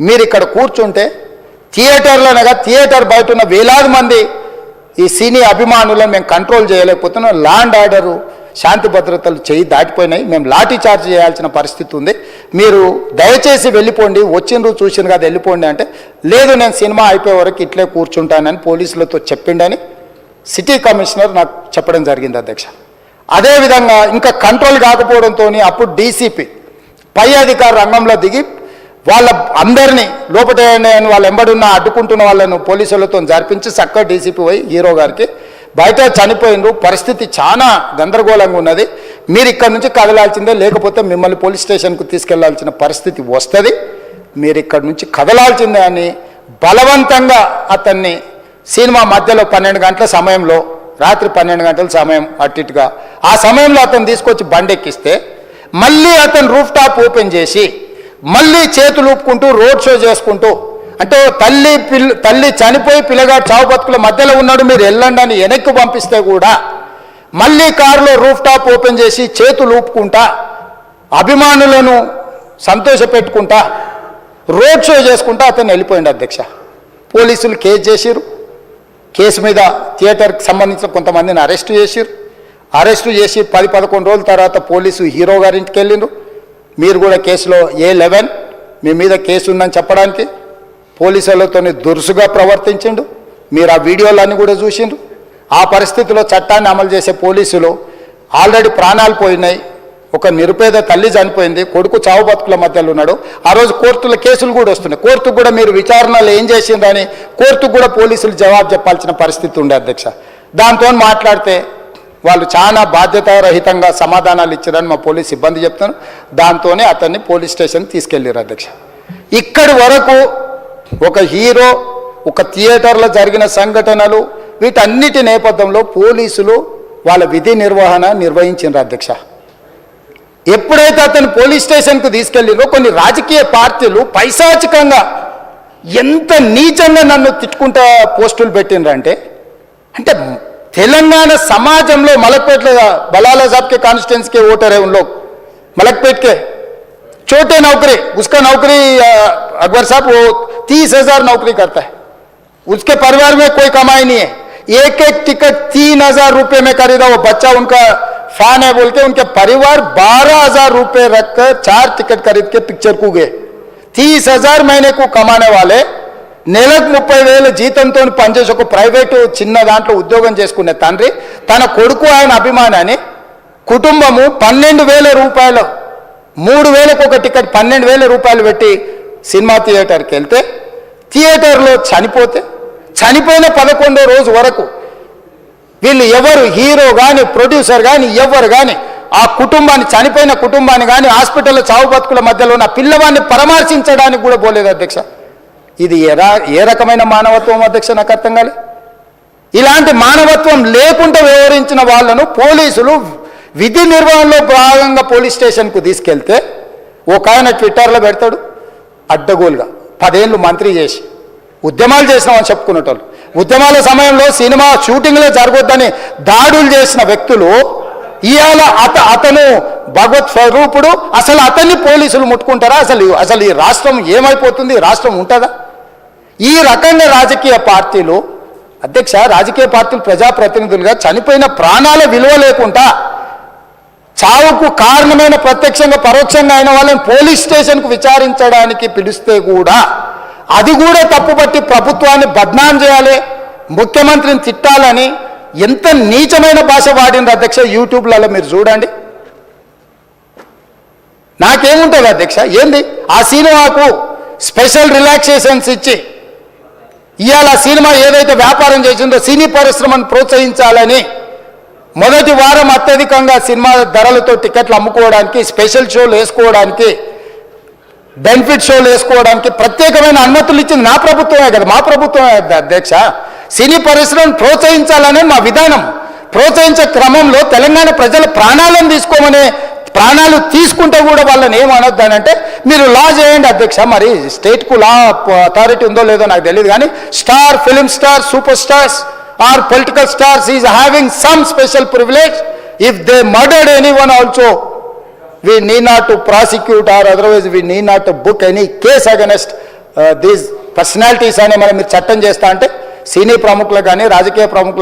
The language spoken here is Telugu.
మీరు ఇక్కడ కూర్చుంటే థియేటర్లోనగా థియేటర్ బయట ఉన్న వేలాది మంది ఈ సినీ అభిమానులను మేము కంట్రోల్ చేయలేకపోతున్నాం. ల్యాండ్ ఆర్డరు శాంతి భద్రతలు చేయి దాటిపోయినాయి. మేము లాఠీ చార్జ్ చేయాల్సిన పరిస్థితి ఉంది. మీరు దయచేసి వెళ్ళిపోండి, వచ్చిండ్రు చూసిండ్రు కదా వెళ్ళిపోండి అంటే, లేదు నేను సినిమా అయిపోయే వరకు ఇట్లే కూర్చుంటానని పోలీసులతో చెప్పిండని సిటీ కమిషనర్ నాకు చెప్పడం జరిగింది అధ్యక్ష. అదేవిధంగా ఇంకా కంట్రోల్ కాకపోవడంతో అప్పుడు డీసీపీ పై అధికారి రంగంలో దిగి వాళ్ళ అందరినీ లోపల వాళ్ళు ఎంబడున్న అడ్డుకుంటున్న వాళ్ళను పోలీసులతో జరిపించి చక్కగా డీసీపీ పోయి హీరో గారికి బయట చనిపోయినరు, పరిస్థితి చాలా గందరగోళంగా ఉన్నది, మీరు ఇక్కడ నుంచి కదలాల్సిందే, లేకపోతే మిమ్మల్ని పోలీస్ స్టేషన్కు తీసుకెళ్లాల్సిన పరిస్థితి వస్తుంది, మీరు ఇక్కడ నుంచి కదలాల్సిందే అని బలవంతంగా అతన్ని సినిమా మధ్యలో 12 గంటల సమయంలో, రాత్రి 12 గంటల సమయం అట్టిట్టుగా ఆ సమయంలో అతను తీసుకొచ్చి బండెక్కిస్తే మళ్ళీ అతను రూఫ్ టాప్ ఓపెన్ చేసి మళ్ళీ చేతులు ఊపుకుంటూ రోడ్ షో చేసుకుంటూ, అంటే తల్లి చనిపోయి పిల్లగాడు చావు బతుకుల మధ్యలో ఉన్నాడు, మీరు వెళ్ళండి అని వెనక్కి పంపిస్తే కూడా మళ్ళీ కారులో రూఫ్ టాప్ ఓపెన్ చేసి చేతులు ఊపుకుంటా అభిమానులను సంతోషపెట్టుకుంటా రోడ్ షో చేసుకుంటా అతను వెళ్ళిపోయింది అధ్యక్ష. పోలీసులు కేసు చేసిరు. కేసు మీద థియేటర్కి సంబంధించిన కొంతమందిని అరెస్టు చేసిరు. అరెస్టు చేసి 10-11 రోజుల తర్వాత పోలీసు హీరో గారింటికి వెళ్ళిండ్రు. మీరు కూడా కేసులో A11 మీ మీద కేసు ఉందని చెప్పడానికి పోలీసులతో దురుసుగా ప్రవర్తించిండు. మీరు ఆ వీడియోలన్నీ కూడా చూసిండ్రు. ఆ పరిస్థితిలో చట్టాన్ని అమలు చేసే పోలీసులు ఆల్రెడీ ప్రాణాలు పోయినాయి, ఒక నిరుపేద తల్లి చనిపోయింది, కొడుకు చావు బతుకుల మధ్యలో ఉన్నాడు. ఆ రోజు కోర్టుల కేసులు కూడా వస్తున్నాయి. కోర్టుకు కూడా మీరు విచారణలు ఏం చేసిండ్రని కోర్టుకు కూడా పోలీసులు జవాబు చెప్పాల్సిన పరిస్థితి ఉండే అధ్యక్ష. దాంతో మాట్లాడితే వాళ్ళు చాలా బాధ్యతారహితంగా సమాధానాలు ఇచ్చారని మా పోలీస్ సిబ్బంది చెప్తాను. దాంతోనే అతన్ని పోలీస్ స్టేషన్ తీసుకెళ్ళారు అధ్యక్ష. ఇక్కడి వరకు ఒక హీరో, ఒక థియేటర్లో జరిగిన సంఘటనలు, వీటన్నిటి నేపథ్యంలో పోలీసులు వాళ్ళ విధి నిర్వహణ నిర్వహించారు అధ్యక్ష. ఎప్పుడైతే అతను పోలీస్ స్టేషన్కు తీసుకెళ్ళిరో కొన్ని రాజకీయ పార్టీలు పైశాచికంగా ఎంత నీచంగా నన్ను తిట్టుకుంటా పోస్టులు పెట్టినరంటే, అంటే तेलंगाना समाजम मलकपेट बलाला साहब के कॉन्स्टिट्यूंसी के वोटर है उन लोग, मलकपेट के छोटे नौकरी, उसका नौकरी अकबर साहब वो 30,000 नौकरी करता है, उसके परिवार में कोई कमाई नहीं है, एक टिकट 3,000 रुपये में खरीदा, वो बच्चा उनका फैन है बोल के उनके परिवार 12,000 रुपये रखकर 4 टिकट खरीद के पिक्चर को गए। 30,000 महीने को कमाने वाले నెలకు 30,000 జీతంతో పనిచేసి ఒక ప్రైవేటు చిన్న దాంట్లో ఉద్యోగం చేసుకునే తండ్రి తన కొడుకు ఆయన అభిమానాన్ని కుటుంబము 12,000 రూపాయలు 3,000కు ఒక టికెట్ 12,000 రూపాయలు పెట్టి సినిమా థియేటర్కి వెళ్తే థియేటర్లో చనిపోయిన 11వ రోజు వరకు వీళ్ళు ఎవరు హీరో కానీ ప్రొడ్యూసర్ కానీ ఎవరు కానీ ఆ కుటుంబాన్ని చనిపోయిన కుటుంబాన్ని కానీ హాస్పిటల్లో చావు బతుకుల మధ్యలో ఉన్న పిల్లవాడిని పరామర్శించడానికి కూడా పోలేదు అధ్యక్ష. ఇది ఏ రకమైన మానవత్వం అధ్యక్ష నాకు అర్థం కాలే. ఇలాంటి మానవత్వం లేకుండా వ్యవహరించిన వాళ్ళను పోలీసులు విధి నిర్వహణలో భాగంగా పోలీస్ స్టేషన్కు తీసుకెళ్తే ఒక ఆయన ట్విట్టర్లో పెడతాడు అడ్డగోలుగా 10 ఏళ్ళు మంత్రి చేసి ఉద్యమాలు చేసినామని చెప్పుకునేటోళ్ళు, ఉద్యమాల సమయంలో సినిమా షూటింగ్లో జరగొద్దని దాడులు చేసిన వ్యక్తులు ఇవాళ అతను భగవత్ స్వరూపుడు, అసలు అతన్ని పోలీసులు ముట్టుకుంటారా? అసలు ఈ రాష్ట్రం ఏమైపోతుంది? రాష్ట్రం ఉంటుందా? ఈ రకంగా రాజకీయ పార్టీలు అధ్యక్ష, రాజకీయ పార్టీలు ప్రజాప్రతినిధులుగా చనిపోయిన ప్రాణాల విలువ లేకుండా చావుకు కారణమైన ప్రత్యక్షంగా పరోక్షంగా అయిన వాళ్ళని పోలీస్ స్టేషన్కు విచారించడానికి పిలిస్తే కూడా అది కూడా తప్పుపట్టి ప్రభుత్వాన్ని బద్నాం చేయాలి, ముఖ్యమంత్రిని తిట్టాలని ఎంత నీచమైన భాష వాడిన అధ్యక్ష. యూట్యూబ్లలో మీరు చూడండి. నాకేముంటుంది అధ్యక్ష, ఏంది ఆ సినిమాకు స్పెషల్ రిలాక్సేషన్స్ ఇచ్చి ఇవాళ సినిమా ఏదైతే వ్యాపారం చేసిందో సినీ పరిశ్రమను ప్రోత్సహించాలని మొదటి వారం అత్యధికంగా సినిమా ధరలతో టికెట్లు అమ్ముకోవడానికి, స్పెషల్ షోలు వేసుకోవడానికి, బెనిఫిట్ షోలు వేసుకోవడానికి ప్రత్యేకమైన అనుమతులు ఇచ్చింది నా ప్రభుత్వమే కదా, మా ప్రభుత్వమే అధ్యక్ష. సినీ పరిశ్రమను ప్రోత్సహించాలనే మా విధానం. ప్రోత్సహించే క్రమంలో తెలంగాణ ప్రజల ప్రాణాలు తీసుకుంటే కూడా వాళ్ళని ఏమనొద్దానంటే మీరు లా చేయండి అధ్యక్ష. మరి స్టేట్కు లా అథారిటీ ఉందో లేదో నాకు తెలియదు, కానీ star, film star, super stars or political stars is having some special privilege. If they murdered anyone also we need not to prosecute or otherwise we need not to book any case against these personalities అనే మనం మీరు చట్టం చేస్తా అంటే సినీ ప్రముఖులకు కానీ రాజకీయ ప్రముఖులకు